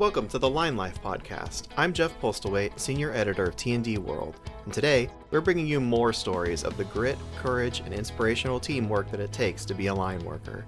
Welcome to the Line Life podcast. I'm Jeff Postlethwaite, Senior Editor of T&D World, and today we're bringing you more stories of the grit, courage, and inspirational teamwork that it takes to be a line worker.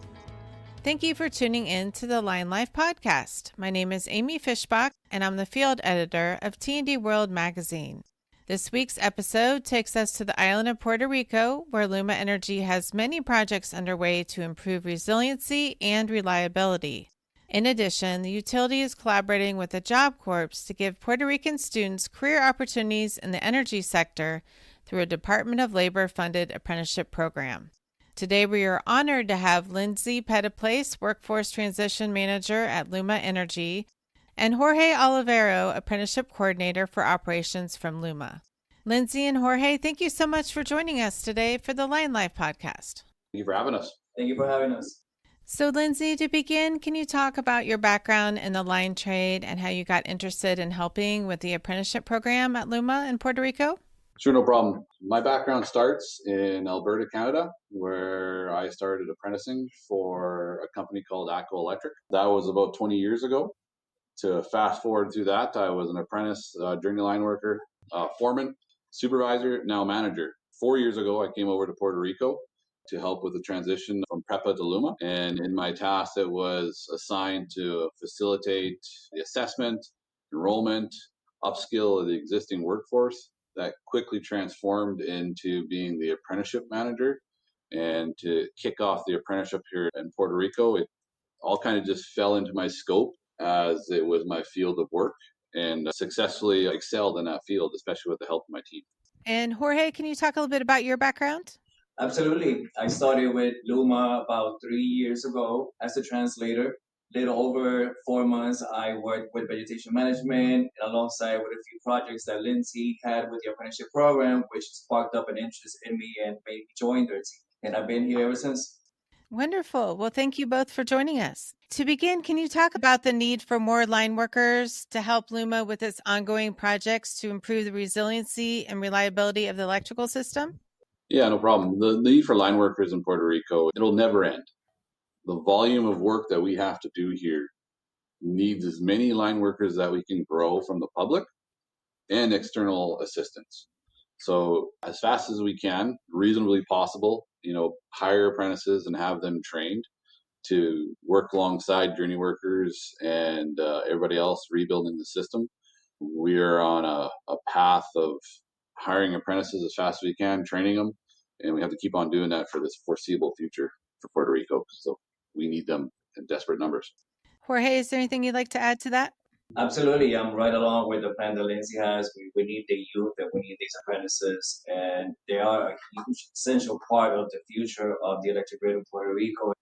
Thank you for tuning in to the Line Life podcast. My name is Amy Fishbach, and I'm the field editor of T&D World magazine. This week's episode takes us to the island of Puerto Rico, where LUMA Energy has many projects underway to improve resiliency and reliability. In addition, the utility is collaborating with the Job Corps to give Puerto Rican students career opportunities in the energy sector through a Department of Labor-funded apprenticeship program. Today, we are honored to have Lindsey Petteplace, Workforce Transition Manager at LUMA Energy, and Jorge Olivero, Apprenticeship Coordinator for Operations from LUMA. Lindsey and Jorge, thank you so much for joining us today for the Line Life podcast. Thank you for having us. Thank you for having us. So, Lindsey, to begin, can you talk about your background in the line trade and how you got interested in helping with the apprenticeship program at LUMA in Puerto Rico? Sure, no problem. My background starts in Alberta, Canada, where I started apprenticing for a company called ATCO Electric. That was about 20 years ago. To fast forward through that, I was an apprentice, journey line worker, foreman, supervisor, now manager. 4 years ago, I came over to Puerto Rico to help with the transition from PREPA to LUMA. And in my task, it was assigned to facilitate the assessment, enrollment, upskill of the existing workforce. That quickly transformed into being the apprenticeship manager and to kick off the apprenticeship here in Puerto Rico. It all kind of just fell into my scope as it was my field of work and successfully excelled in that field, especially with the help of my team. And Jorge, can you talk a little bit about your background? Absolutely. I started with LUMA about 3 years ago as a translator. Little over 4 months, I worked with vegetation management and alongside with a few projects that Lindsey had with the apprenticeship program, which sparked up an interest in me and made me join their team. And I've been here ever since. Wonderful. Well, thank you both for joining us. To begin, can you talk about the need for more line workers to help LUMA with its ongoing projects to improve the resiliency and reliability of the electrical system? Yeah, no problem. The need for line workers in Puerto Rico, it'll never end. The volume of work that we have to do here needs as many line workers that we can grow from the public and external assistance. So as fast as we can, reasonably possible, hire apprentices and have them trained to work alongside journey workers and everybody else rebuilding the system. We are on a path of hiring apprentices as fast as we can, training them, and we have to keep on doing that for this foreseeable future for Puerto Rico. So we need them in desperate numbers. Jorge, is there anything you'd like to add to that? Absolutely. I'm right along with the plan that Lindsey has. We need the youth and we need these apprentices, and they are a huge, essential part of the future of the electric grid in Puerto Rico.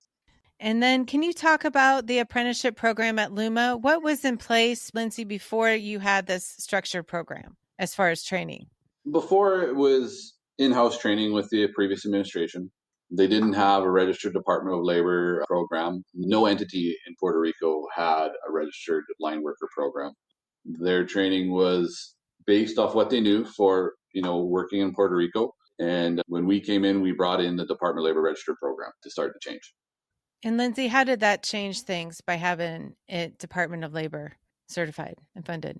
And then can you talk about the apprenticeship program at LUMA? What was in place, Lindsey, before you had this structured program as far as training? Before, it was in-house training with the previous administration. They didn't have a registered Department of Labor program. No entity in Puerto Rico had a registered line worker program. Their training was based off what they knew for, working in Puerto Rico. And when we came in, we brought in the Department of Labor registered program to start the change. And Lindsey, how did that change things by having it Department of Labor certified and funded?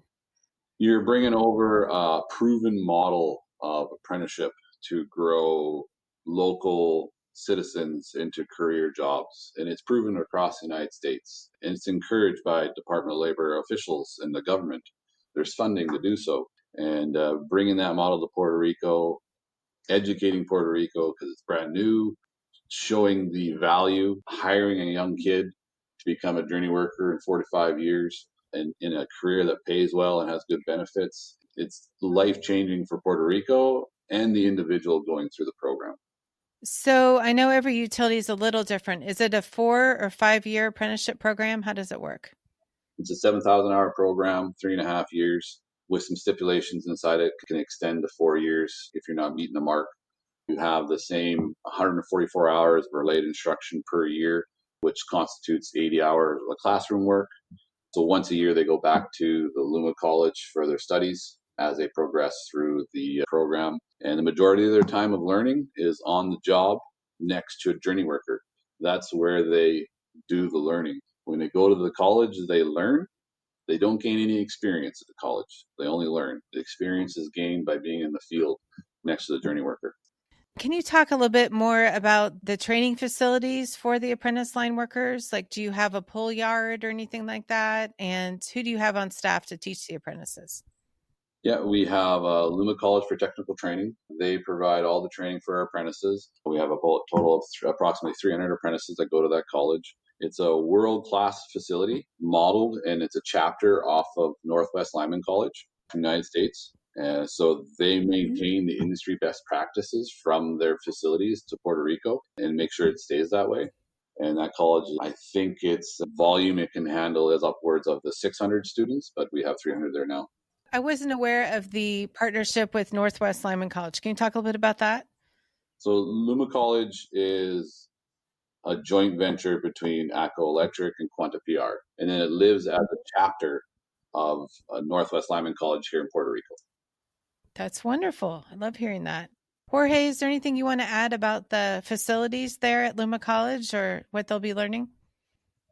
You're bringing over a proven model of apprenticeship to grow local citizens into career jobs. And it's proven across the United States. And it's encouraged by Department of Labor officials and the government. There's funding to do so. And bringing that model to Puerto Rico, educating Puerto Rico because it's brand new, showing the value, hiring a young kid to become a journey worker in 4 to 5 years and in a career that pays well and has good benefits. It's life-changing for Puerto Rico and the individual going through the program. So I know every utility is a little different. Is it a 4 or 5 year apprenticeship program? How does it work? It's a 7,000-hour program, 3.5 years, with some stipulations inside it. It can extend to 4 years if you're not meeting the mark. You have the same 144 hours of related instruction per year, which constitutes 80 hours of classroom work. So once a year, they go back to the LUMA College for their studies as they progress through the program. And the majority of their time of learning is on the job next to a journey worker. That's where they do the learning. When they go to the college, they learn. They don't gain any experience at the college. They only learn. The experience is gained by being in the field next to the journey worker. Can you talk a little bit more about the training facilities for the apprentice line workers? Like, do you have a pull yard or anything like that? And who do you have on staff to teach the apprentices? Yeah, we have LUMA College for Technical Training. They provide all the training for our apprentices. We have a total of approximately 300 apprentices that go to that college. It's a world-class facility modeled, and it's a chapter off of Northwest Lyman College, United States. So they maintain the industry best practices from their facilities to Puerto Rico and make sure it stays that way. And that college, I think its volume it can handle is upwards of the 600 students, but we have 300 there now. I wasn't aware of the partnership with Northwest Lyman College. Can you talk a little bit about that? So LUMA College is a joint venture between ATCO Electric and Quanta PR, and then it lives as a chapter of Northwest Lyman College here in Puerto Rico. That's wonderful. I love hearing that. Jorge, is there anything you want to add about the facilities there at LUMA College or what they'll be learning?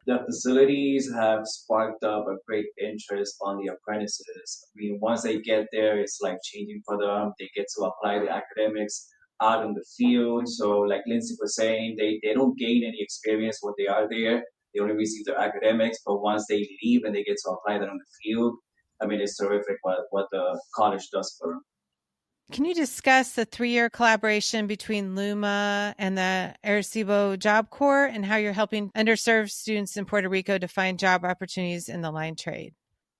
The facilities have sparked up a great interest on the apprentices. I mean, once they get there, it's like changing for them. They get to apply the academics out in the field. So like Lindsey was saying, they don't gain any experience when they are there. They only receive their academics, but once they leave and they get to apply that on the field, I mean, it's terrific what the college does for them. Can you discuss the 3-year collaboration between LUMA and the Arecibo Job Corps and how you're helping underserved students in Puerto Rico to find job opportunities in the line trade?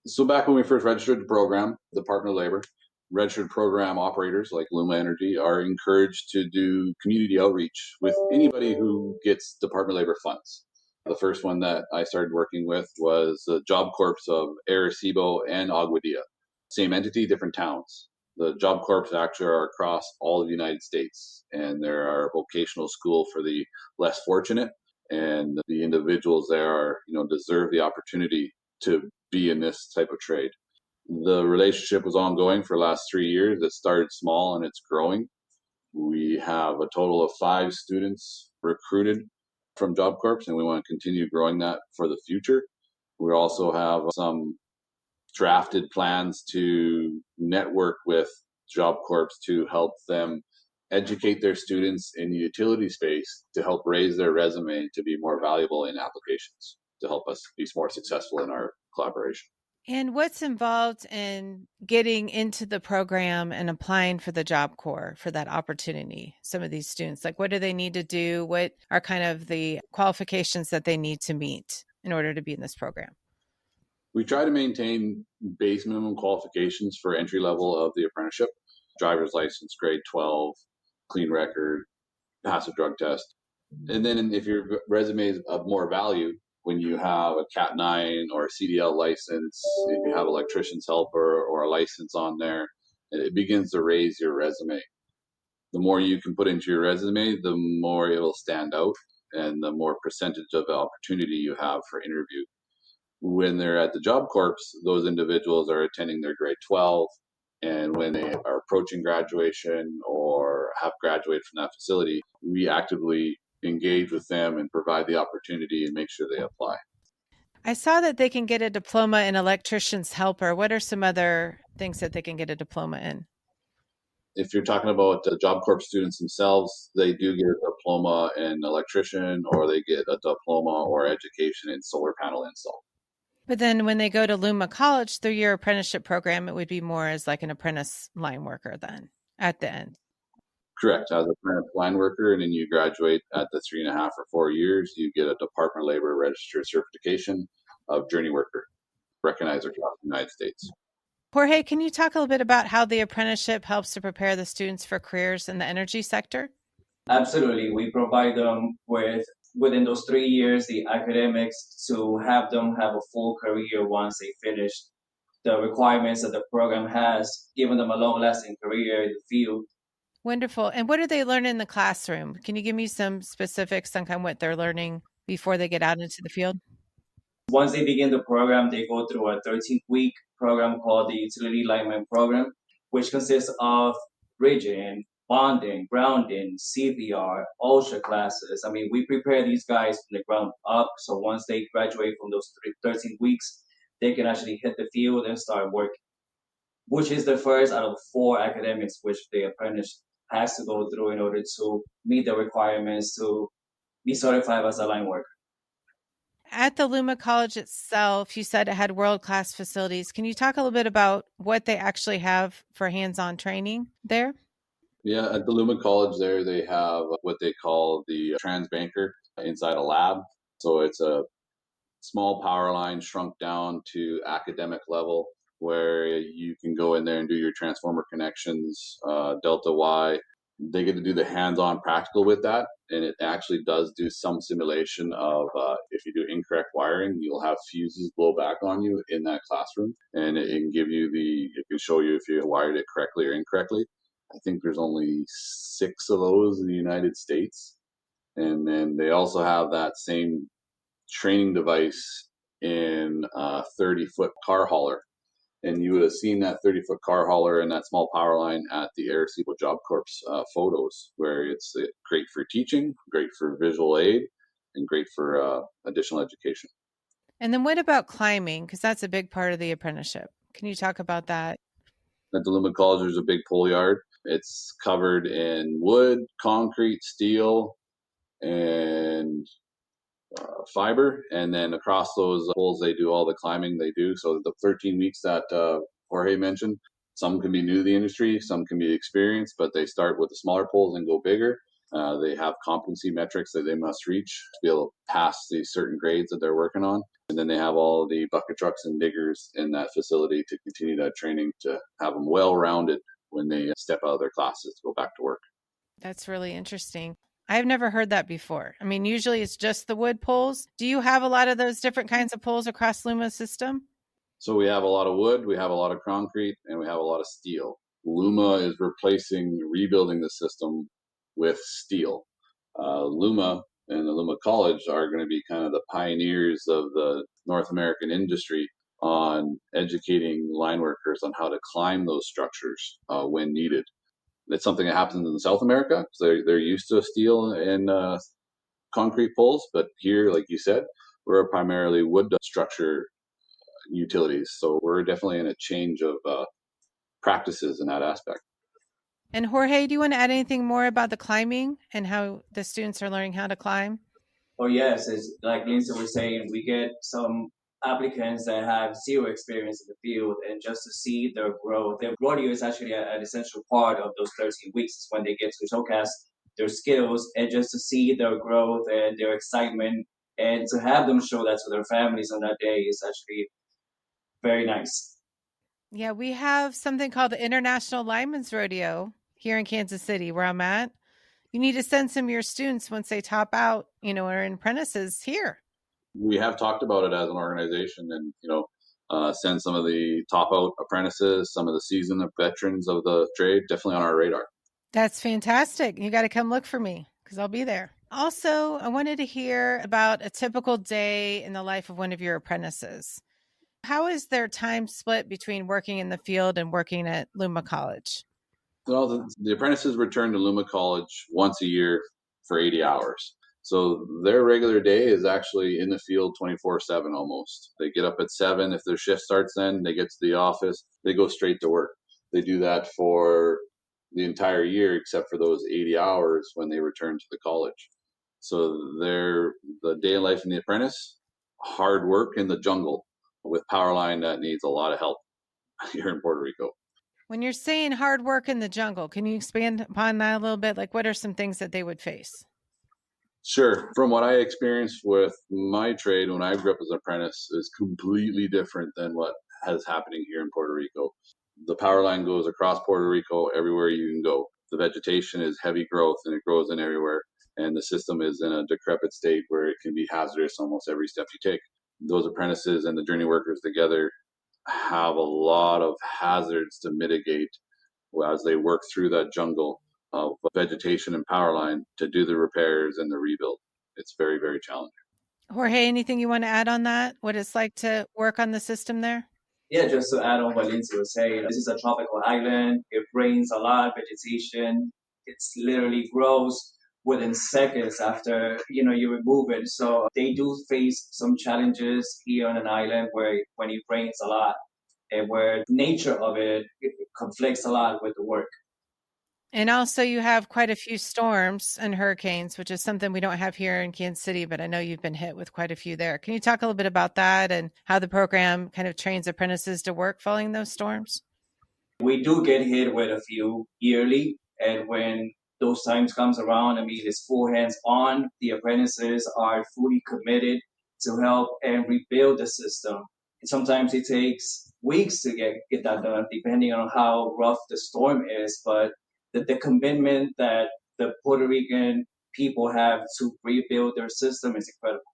So back when we first registered the program, the Department of Labor, registered program operators like LUMA Energy are encouraged to do community outreach with anybody who gets Department of Labor funds. The first one that I started working with was the Job Corps of Arecibo and Aguadilla. Same entity, different towns. The Job Corps actually are across all of the United States, and there are vocational school for the less fortunate, and the individuals there are, deserve the opportunity to be in this type of trade. The relationship was ongoing for the last 3 years. It started small and it's growing. We have a total of 5 students recruited from Job Corps, and we want to continue growing that for the future. We also have some drafted plans to network with Job Corps to help them educate their students in the utility space to help raise their resume to be more valuable in applications, to help us be more successful in our collaboration. And what's involved in getting into the program and applying for the Job Corps for that opportunity? Some of these students, like what do they need to do? What are kind of the qualifications that they need to meet in order to be in this program? We try to maintain base minimum qualifications for entry level of the apprenticeship: driver's license, grade 12, clean record, pass a drug test. And then if your resume is of more value, when you have a Cat 9 or a CDL license, if you have electrician's helper or a license on there, it begins to raise your resume. The more you can put into your resume, the more it will stand out and the more percentage of the opportunity you have for interview. When they're at the Job Corps, those individuals are attending their grade 12, and when they are approaching graduation or have graduated from that facility, we actively engage with them and provide the opportunity and make sure they apply. I saw that they can get a diploma in electrician's helper. What are some other things that they can get a diploma in? If you're talking about the Job Corps students themselves, they do get a diploma in electrician, or they get a diploma or education in solar panel install. But then when they go to LUMA College through your apprenticeship program, it would be more as like an apprentice line worker then at the end. Correct. As a apprentice line worker, and then you graduate at the 3.5 or 4 years, you get a Department of Labor registered certification of journey worker, recognized across the United States. Jorge, can you talk a little bit about how the apprenticeship helps to prepare the students for careers in the energy sector? Absolutely. We provide them with, within those 3 years, the academics to have them have a full career once they finish the requirements that the program has, giving them a long-lasting career in the field. Wonderful. And what do they learn in the classroom? Can you give me some specifics on kind of what they're learning before they get out into the field? Once they begin the program, they go through a 13-week program called the Utility Lineman Program, which consists of bridging, bonding, grounding, CPR, OSHA classes. I mean, we prepare these guys from the ground up. So once they graduate from those 13 weeks, they can actually hit the field and start working, which is the first out of 4 academics which the apprentice has to go through in order to meet the requirements to be certified as a line worker. At the LUMA College itself, you said it had world-class facilities. Can you talk a little bit about what they actually have for hands-on training there? Yeah, at the LUMA College there, they have what they call the transbanker inside a lab. So it's a small power line shrunk down to academic level where you can go in there and do your transformer connections, delta Y. They get to do the hands-on practical with that, and it actually does do some simulation of if you do incorrect wiring, you'll have fuses blow back on you in that classroom, and it can give you it can show you if you wired it correctly or incorrectly. I think there's only 6 of those in the United States, and then they also have that same training device in a 30-foot car hauler. And you would have seen that 30-foot car hauler and that small power line at the Arecibo Job Corps photos, where it's great for teaching, great for visual aid, and great for additional education. And then what about climbing? Because that's a big part of the apprenticeship. Can you talk about that? At the LUMA College, there's a big pole yard. It's covered in wood, concrete, steel, and fiber, and then across those poles they do all the climbing they do. So the 13 weeks that Jorge mentioned, some can be new to the industry, some can be experienced, but they start with the smaller poles and go bigger. They have competency metrics that they must reach to be able to pass these certain grades that they're working on. And then they have all the bucket trucks and diggers in that facility to continue that training to have them well-rounded when they step out of their classes to go back to work. That's really interesting. I've never heard that before. I mean, usually it's just the wood poles. Do you have a lot of those different kinds of poles across LUMA's system? So we have a lot of wood, we have a lot of concrete, and we have a lot of steel. LUMA is rebuilding the system with steel. LUMA and the LUMA College are going to be kind of the pioneers of the North American industry on educating line workers on how to climb those structures when needed. It's something that happens in South America. So they're used to steel and concrete poles, but here, like you said, we're primarily wood structure utilities. So we're definitely in a change of practices in that aspect. And Jorge, do you want to add anything more about the climbing and how the students are learning how to climb? Oh yes, it's like Lindsey was saying, we get some applicants that have 0 experience in the field, and just to see their growth. Their rodeo is actually an essential part of those 13 weeks when they get to showcase their skills, and just to see their growth and their excitement, and to have them show that to their families on that day is actually very nice. Yeah, we have something called the International Lineman's Rodeo here in Kansas City, where I'm at. You need to send some of your students once they top out, or are apprentices here. We have talked about it as an organization, and send some of the top out apprentices, some of the seasoned veterans of the trade, definitely on our radar. That's fantastic. You got to come look for me because I'll be there. Also, I wanted to hear about a typical day in the life of one of your apprentices. How is their time split between working in the field and working at LUMA College? Well, the apprentices return to LUMA College once a year for 80 hours. So their regular day is actually in the field 24/7 almost. They get up at 7. If their shift starts then, they get to the office, they go straight to work. They do that for the entire year except for those 80 hours when they return to the college. So the day in life in the apprentice, hard work in the jungle with power line that needs a lot of help here in Puerto Rico. When you're saying hard work in the jungle, can you expand upon that a little bit? Like, what are some things that they would face? Sure. From what I experienced with my trade when I grew up as an apprentice is completely different than what has happening here in Puerto Rico. The power line goes across Puerto Rico everywhere you can go. The vegetation is heavy growth and it grows in everywhere. And the system is in a decrepit state where it can be hazardous almost every step you take. Those apprentices and the journey workers together have a lot of hazards to mitigate as they work through that jungle of vegetation and power line to do the repairs and the rebuild. It's very, very challenging. Jorge, anything you want to add on that? What it's like to work on the system there? Yeah, just to add on what Lindsey was saying, this is a tropical island. It rains a lot, vegetation. It's literally grows within seconds after you remove it. So they do face some challenges here on an island where when it rains a lot and where nature of it conflicts a lot with the work. And also, you have quite a few storms and hurricanes, which is something we don't have here in Kansas City, but I know you've been hit with quite a few there. Can you talk a little bit about that and how the program kind of trains apprentices to work following those storms? We do get hit with a few yearly, and when those times comes around, I mean, it's full hands on. The apprentices are fully committed to help and rebuild the system. Sometimes it takes weeks to get that done, depending on how rough the storm is. But the commitment that the Puerto Rican people have to rebuild their system is incredible.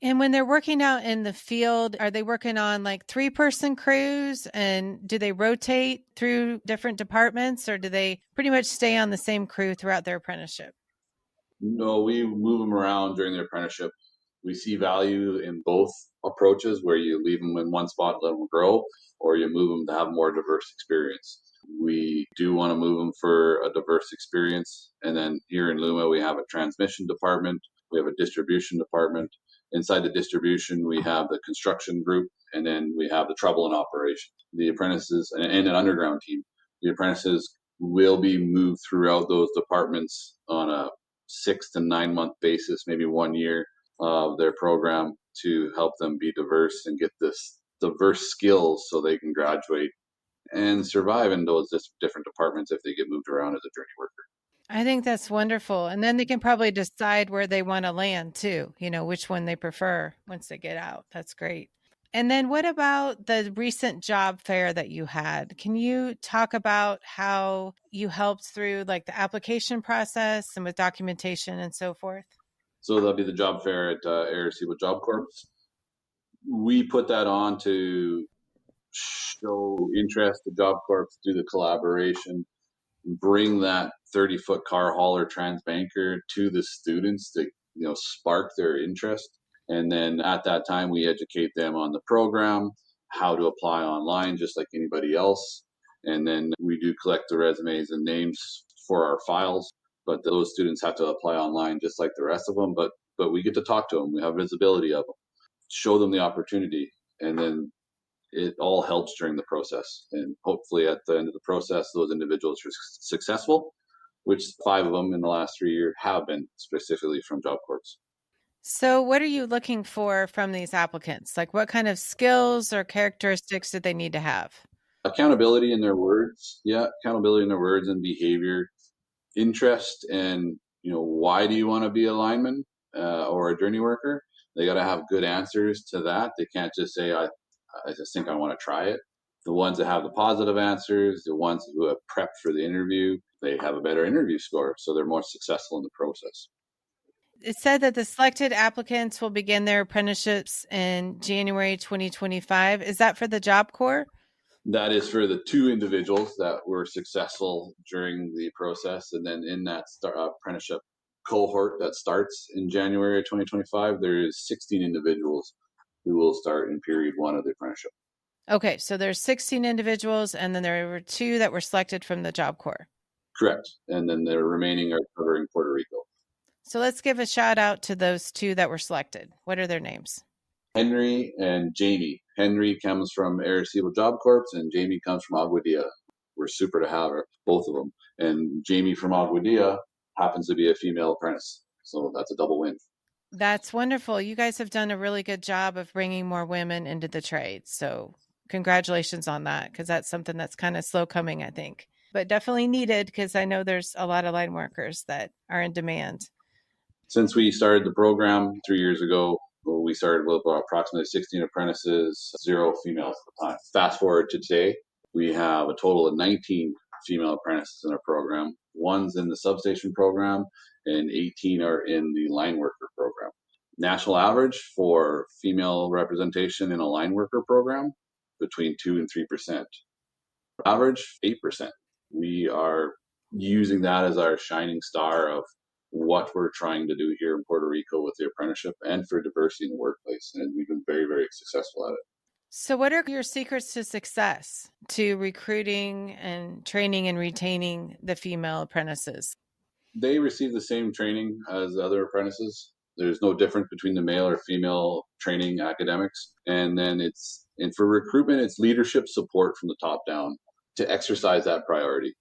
And when they're working out in the field, are they working on like 3-person crews? And do they rotate through different departments, or do they pretty much stay on the same crew throughout their apprenticeship? No, we move them around during their apprenticeship. We see value in both approaches, where you leave them in one spot, let them grow, or you move them to have more diverse experience. We do want to move them for a diverse experience. And then here in LUMA, we have a transmission department, we have a distribution department. Inside the distribution, we have the construction group, and then we have the trouble and operation. The apprentices and an underground team. The apprentices will be moved throughout those departments on a 6 to 9 month basis, maybe 1 year of their program, to help them be diverse and get this diverse skills so they can graduate and survive in those different departments if they get moved around as a journey worker. I think that's wonderful. And then they can probably decide where they want to land too, which one they prefer once they get out. That's great. And then what about the recent job fair that you had? Can you talk about how you helped through like the application process and with documentation and so forth? So that'll be the job fair at Arecibo Job Corps. We put that on to show interest to Job Corps, do the collaboration, bring that 30-foot car hauler transbanker to the students to spark their interest. And then at that time, we educate them on the program, how to apply online, just like anybody else. And then we do collect the resumes and names for our files, but those students have to apply online just like the rest of them. But we get to talk to them. We have visibility of them, show them the opportunity, and then it all helps during the process. And hopefully at the end of the process, those individuals are successful, which 5 of them in the last 3 years have been, specifically from Job Corps. So what are you looking for from these applicants? Like what kind of skills or characteristics did they need to have? Accountability in their words. Yeah, accountability in their words and behavior. Interest in, why do you want to be a lineman or a journey worker? They got to have good answers to that. They can't just say, I just think I want to try it. The ones that have the positive answers, the ones who have prepped for the interview, they have a better interview score, so they're more successful in the process. It said that the selected applicants will begin their apprenticeships in January 2025. Is that for the Job Corps? That is for the 2 individuals that were successful during the process. And then in that apprenticeship cohort that starts in January 2025, there is 16 individuals who will start in period 1 of the apprenticeship. Okay, so there's 16 individuals, and then there were 2 that were selected from the Job Corps. Correct. And then the remaining are covering Puerto Rico. So let's give a shout out to those 2 that were selected. What are their names? Henry and Jamie. Henry comes from Arecibo Job Corps, and Jamie comes from Aguadilla. We're super to have her, both of them. And Jamie from Aguadilla happens to be a female apprentice, so that's a double win. That's wonderful. You guys have done a really good job of bringing more women into the trade. So congratulations on that, because that's something that's kind of slow coming, I think, but definitely needed, because I know there's a lot of line workers that are in demand. Since we started the program 3 years ago, we started with approximately 16 apprentices, 0 females at the time. Fast forward to today, we have a total of 19 female apprentices in our program. 1's in the substation program, and 18 are in the line worker program. National average for female representation in a line worker program, between 2 and 3%. Average, 8%. We are using that as our shining star of what we're trying to do here in Puerto Rico with the apprenticeship and for diversity in the workplace. And we've been very, very successful at it. So what are your secrets to success to recruiting and training and retaining the female apprentices? They receive the same training as the other apprentices. There's no difference between the male or female training academics. And for recruitment, it's leadership support from the top down to exercise that priority.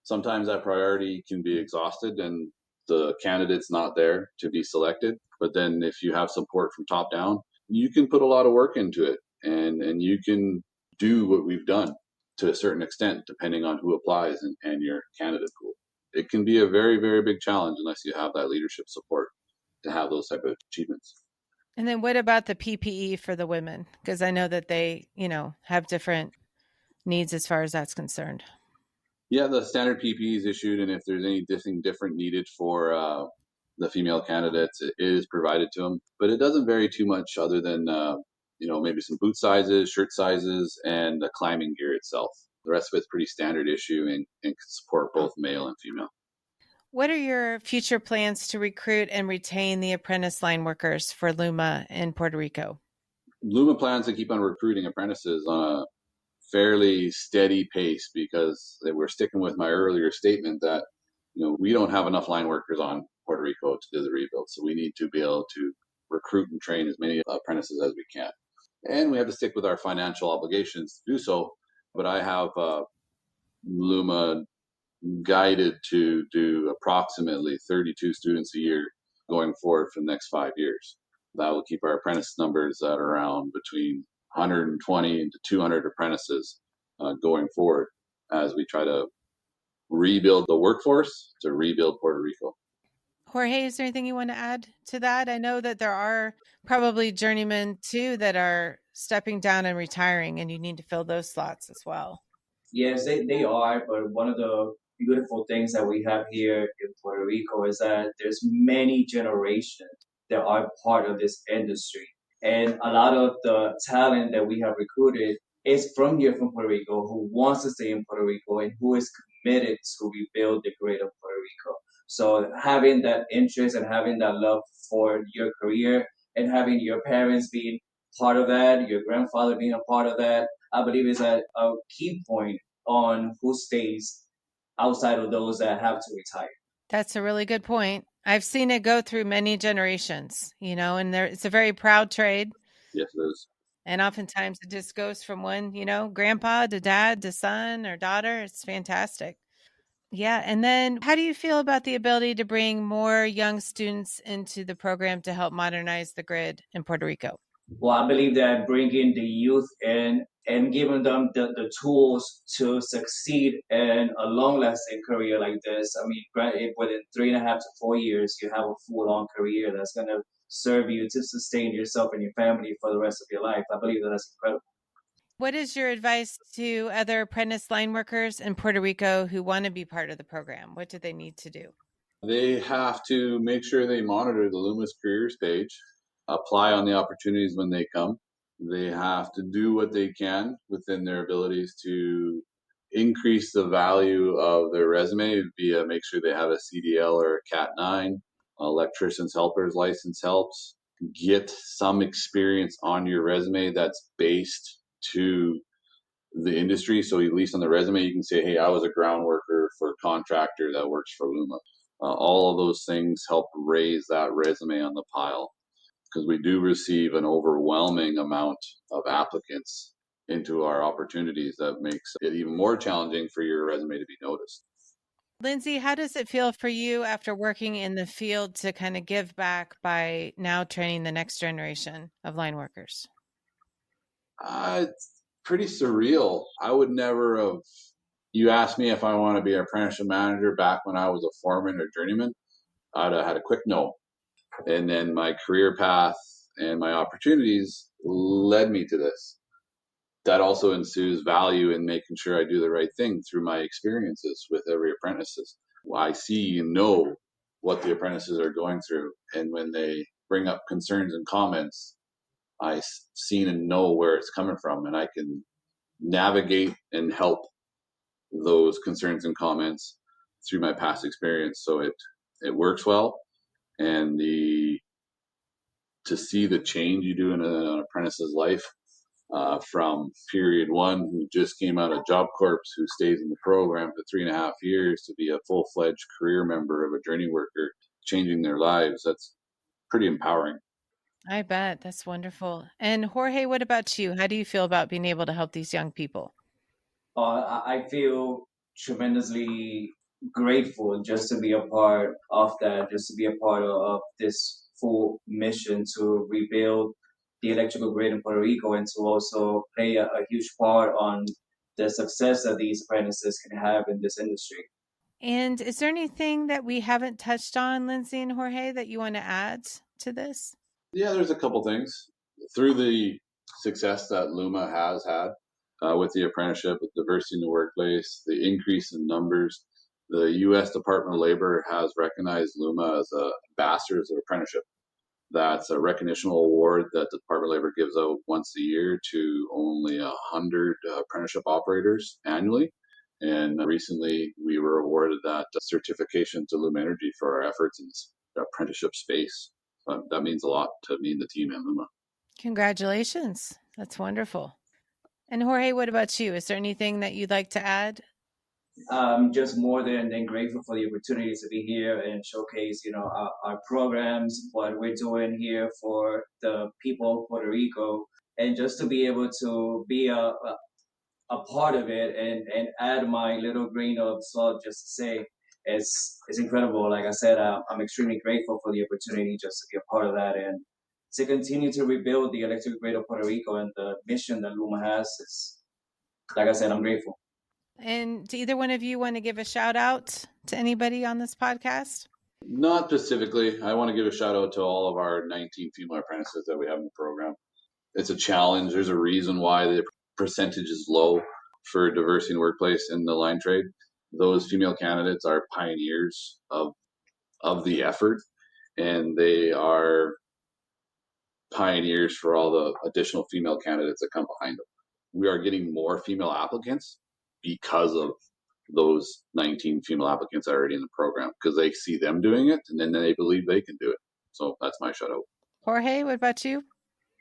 Sometimes that priority can be exhausted and the candidate's not there to be selected. But then if you have support from top down, you can put a lot of work into it and you can do what we've done to a certain extent, depending on who applies and your candidate pool. It can be a very, very big challenge unless you have that leadership support to have those type of achievements. And then what about the PPE for the women? Because I know that they, have different needs as far as that's concerned. Yeah, the standard PPE is issued, and if there's anything different needed for the female candidates, it is provided to them. But it doesn't vary too much other than, maybe some boot sizes, shirt sizes, and the climbing gear itself. The rest of it's pretty standard issue and can support both male and female. What are your future plans to recruit and retain the apprentice line workers for LUMA in Puerto Rico? LUMA plans to keep on recruiting apprentices on a fairly steady pace because we're sticking with my earlier statement that we don't have enough line workers on Puerto Rico to do the rebuild, so we need to be able to recruit and train as many apprentices as we can, and we have to stick with our financial obligations to do so. But I have LUMA guided to do approximately 32 students a year going forward for the next 5 years. That will keep our apprentice numbers at around between 120 to 200 apprentices going forward as we try to rebuild the workforce to rebuild Puerto Rico. Jorge, is there anything you want to add to that? I know that there are probably journeymen too that are stepping down and retiring, and you need to fill those slots as well. Yes, they are, but one of the beautiful things that we have here in Puerto Rico is that there's many generations that are part of this industry. And a lot of the talent that we have recruited is from here from Puerto Rico who wants to stay in Puerto Rico and who is committed to rebuild the great of Puerto Rico. So having that interest and having that love for your career and having your parents being part of that, your grandfather being a part of that, I believe is a key point on who stays outside of those that have to retire. That's a really good point. I've seen it go through many generations, and it's a very proud trade. Yes, it is. And oftentimes it just goes from one, grandpa to dad to son or daughter. It's fantastic. Yeah. And then how do you feel about the ability to bring more young students into the program to help modernize the grid in Puerto Rico? Well, I believe that bringing the youth in and giving them the tools to succeed in a long-lasting career like this. I mean, if within 3.5 to 4 years, you have a full-on career that's going to serve you to sustain yourself and your family for the rest of your life. I believe that that's incredible. What is your advice to other apprentice line workers in Puerto Rico who want to be part of the program? What do they need to do? They have to make sure they monitor the LUMA's careers page, apply on the opportunities when they come. They have to do what they can within their abilities to increase the value of their resume via make sure they have a CDL or a Cat 9, electrician's helper's license helps. Get some experience on your resume that's based to the industry. So at least on the resume, you can say, hey, I was a ground worker for a contractor that works for LUMA. All of those things help raise that resume on the pile because we do receive an overwhelming amount of applicants into our opportunities that makes it even more challenging for your resume to be noticed. Lindsey, how does it feel for you after working in the field to kind of give back by now training the next generation of line workers? It's pretty surreal. I would never have, you asked me if I want to be an apprenticeship manager back when I was a foreman or journeyman, I'd have had a quick no. And then my career path and my opportunities led me to this. That also ensues value in making sure I do the right thing through my experiences with every apprentice. I see and know what the apprentices are going through. And when they bring up concerns and comments, I've seen and know where it's coming from, and I can navigate and help those concerns and comments through my past experience. So it works well, and to see the change you do in an apprentice's life from period one, who just came out of Job Corps, who stays in the program for 3.5 years to be a full-fledged career member of a journey worker, changing their lives. That's pretty empowering. I bet. That's wonderful. And Jorge, what about you? How do you feel about being able to help these young people? I feel tremendously grateful just to be a part of that, just to be a part of this full mission to rebuild the electrical grid in Puerto Rico and to also play a huge part on the success that these apprentices can have in this industry. And is there anything that we haven't touched on, Lindsey and Jorge, that you want to add to this? Yeah, there's a couple things. Through the success that LUMA has had with the apprenticeship, with diversity in the workplace, the increase in numbers, the U.S. Department of Labor has recognized LUMA as a ambassadors of apprenticeship. That's a recognitional award that the Department of Labor gives out once a year to only 100 apprenticeship operators annually. And recently, we were awarded that certification to LUMA Energy for our efforts in the apprenticeship space. That means a lot to me and the team at LUMA. Congratulations. That's wonderful. And Jorge, what about you? Is there anything that you'd like to add? I'm just more than grateful for the opportunity to be here and showcase, our programs, what we're doing here for the people of Puerto Rico, and just to be able to be a part of it and add my little grain of salt, just to say, it's incredible. Like I said, I'm extremely grateful for the opportunity just to be a part of that and to continue to rebuild the electric grid of Puerto Rico and the mission that LUMA has. Is, like I said, I'm grateful. And do either one of you want to give a shout out to anybody on this podcast? Not specifically. I want to give a shout out to all of our 19 female apprentices that we have in the program. It's a challenge. There's a reason why the percentage is low for diversity in the workplace in the line trade. Those female candidates are pioneers of the effort, and they are pioneers for all the additional female candidates that come behind them. We are getting more female applicants because of those 19 female applicants already in the program, because they see them doing it and then they believe they can do it. So that's my shout out. Jorge, what about you?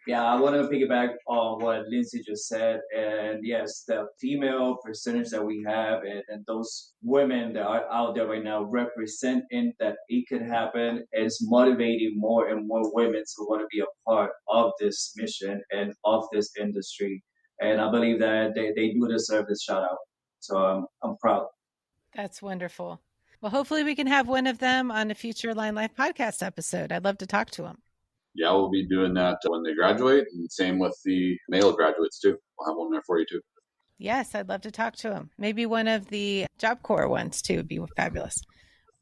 Yeah, I want to piggyback on what Lindsey just said. And yes, the female percentage that we have and those women that are out there right now representing that it could happen is motivating more and more women to want to be a part of this mission and of this industry. And I believe that they do deserve this shout out. So I'm proud. That's wonderful. Well, hopefully we can have one of them on a future Line Life podcast episode. I'd love to talk to them. Yeah, we'll be doing that when they graduate, and same with the male graduates too. We'll have one there for you too. Yes, I'd love to talk to them. Maybe one of the Job Corps ones too would be fabulous.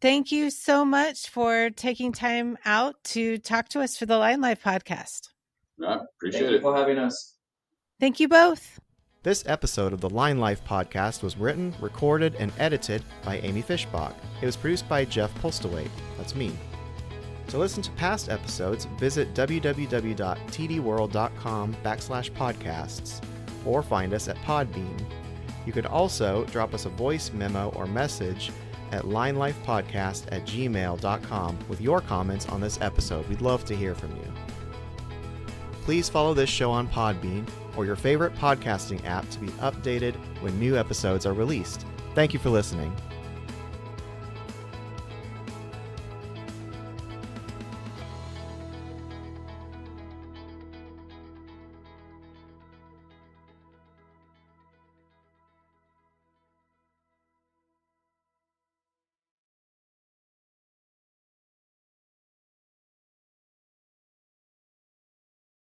Thank you so much for taking time out to talk to us for the Line Life podcast. Yeah, appreciate it. Thank you for having us. Thank you both. This episode of the Line Life podcast was written, recorded, and edited by Amy Fishbach. It was produced by Jeff Postlewaite. That's me. To listen to past episodes, visit www.tdworld.com/podcasts or find us at Podbean. You can also drop us a voice memo or message at linelifepodcast@gmail.com with your comments on this episode. We'd love to hear from you. Please follow this show on Podbean or your favorite podcasting app to be updated when new episodes are released. Thank you for listening.